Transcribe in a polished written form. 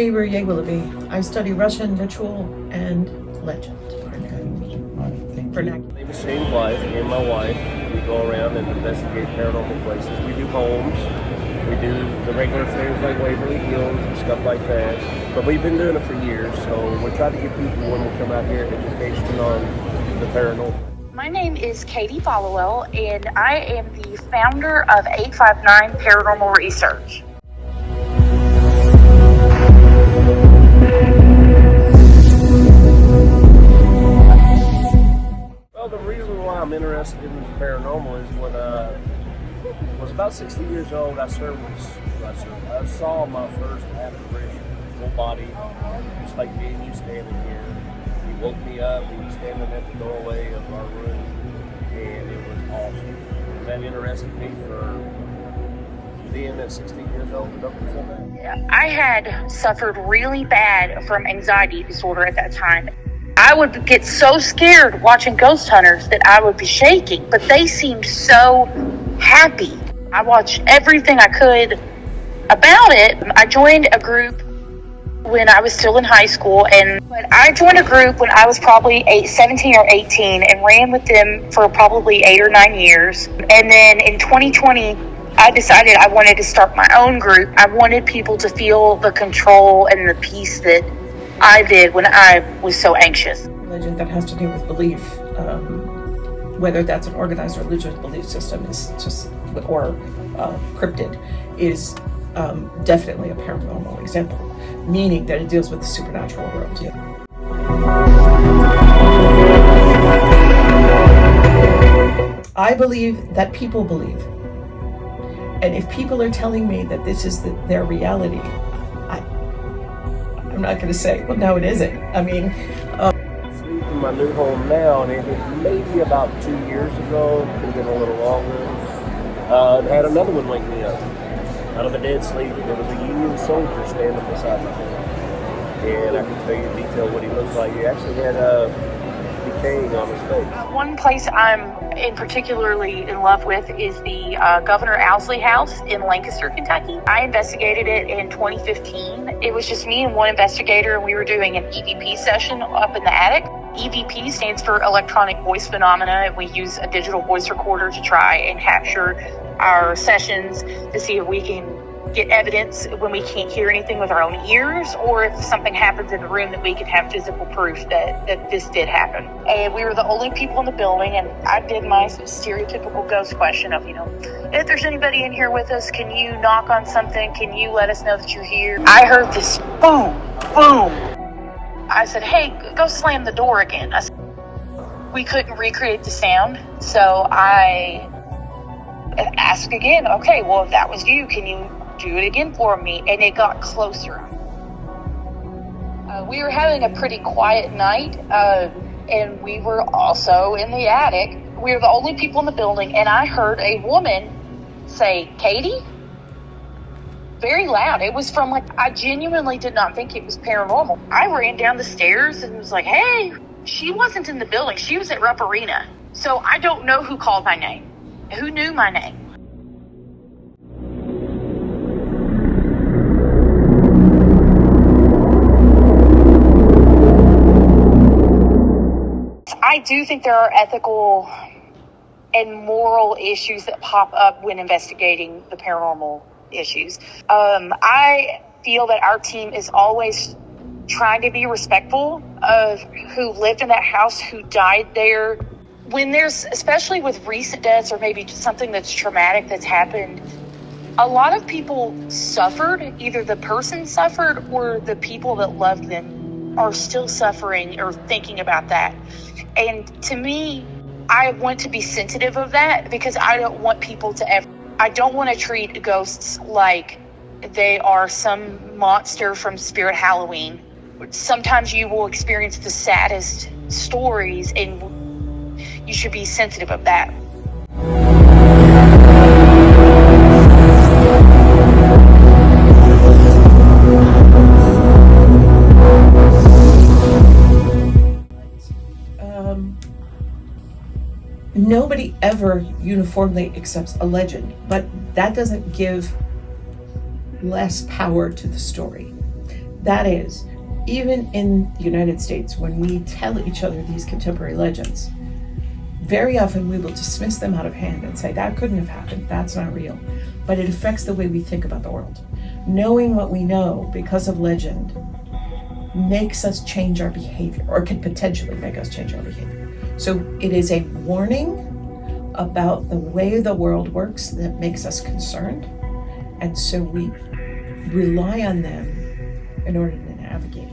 I study Russian ritual and legend. Vernacular. My name is Shane's wife. Me and my wife, we go around and investigate paranormal places. We do homes. We do the regular things like Waverly Hills and stuff like that. But we've been doing it for years, so we're trying to give people when we come out here education on the paranormal. My name is Katie Followell, and I am the founder of 859 Paranormal Research. Well, the reason why I'm interested in the paranormal is when I was about 60 years old, I saw my first apparition, full body, just like me and you standing here. He woke me up, he was standing at the doorway of our room, and it was awesome. And that interested me for being at 60 years old and up until that. I had suffered really bad from anxiety disorder at that time. I would get so scared watching ghost hunters that I would be shaking, but they seemed so happy. I watched everything I could about it. I joined a group when I was still in high school, but I joined a group when I was probably 17 or 18 and ran with them for probably 8 or 9 years. And then in 2020, I decided I wanted to start my own group. I wanted people to feel the control and the peace that I did when I was so anxious. Religion that has to do with belief, whether that's an organized religious belief system or cryptid, is definitely a paranormal example, meaning that it deals with the supernatural world. I believe that people believe. And if people are telling me that this is their reality, I'm not going to say, well, no, it isn't. I mean, sleep in my new home now, and it maybe about 2 years ago, could have been a little longer. I had another one wake me up out of a dead sleep. There was a Union soldier standing beside my bed, and I can tell you in detail what he looks like. He actually had decaying on his face. One place I'm particularly in love with is the Governor Owsley House in Lancaster, Kentucky. I investigated it in 2015. It was just me and one investigator, and we were doing an EVP session up in the attic. EVP stands for electronic voice phenomena. We use a digital voice recorder to try and capture our sessions to see if we can get evidence when we can't hear anything with our own ears, or if something happens in the room that we can have physical proof that this did happen. And we were the only people in the building, and I did my stereotypical ghost question of, if there's anybody in here with us, can you knock on something? Can you let us know that you're here? I heard this boom, boom. I said, hey, go slam the door again. We couldn't recreate the sound, so I asked again, okay, well, if that was you, can you do it again for me? And it got closer. We were having a pretty quiet night, and we were also in the attic. We were the only people in the building, and I heard a woman say, Katie? Very loud. It was from I genuinely did not think it was paranormal. I ran down the stairs and was like, hey, she wasn't in the building. She was at Rupp Arena. So I don't know who called my name, who knew my name. I do think there are ethical and moral issues that pop up when investigating the paranormal issues. I feel that our team is always trying to be respectful of who lived in that house, who died there. When there's, especially with recent deaths or maybe just something that's traumatic that's happened, a lot of people suffered. Either the person suffered or the people that loved them are still suffering or thinking about that. And to me, I want to be sensitive of that because I don't want people to I don't want to treat ghosts like they are some monster from Spirit Halloween. Sometimes you will experience the saddest stories, and you should be sensitive of that. Nobody ever uniformly accepts a legend, but that doesn't give less power to the story. That is, even in the United States, when we tell each other these contemporary legends, very often we will dismiss them out of hand and say, that couldn't have happened, that's not real. But it affects the way we think about the world. Knowing what we know because of legend makes us change our behavior, or can potentially make us change our behavior. So it is a warning about the way the world works that makes us concerned. And so we rely on them in order to navigate.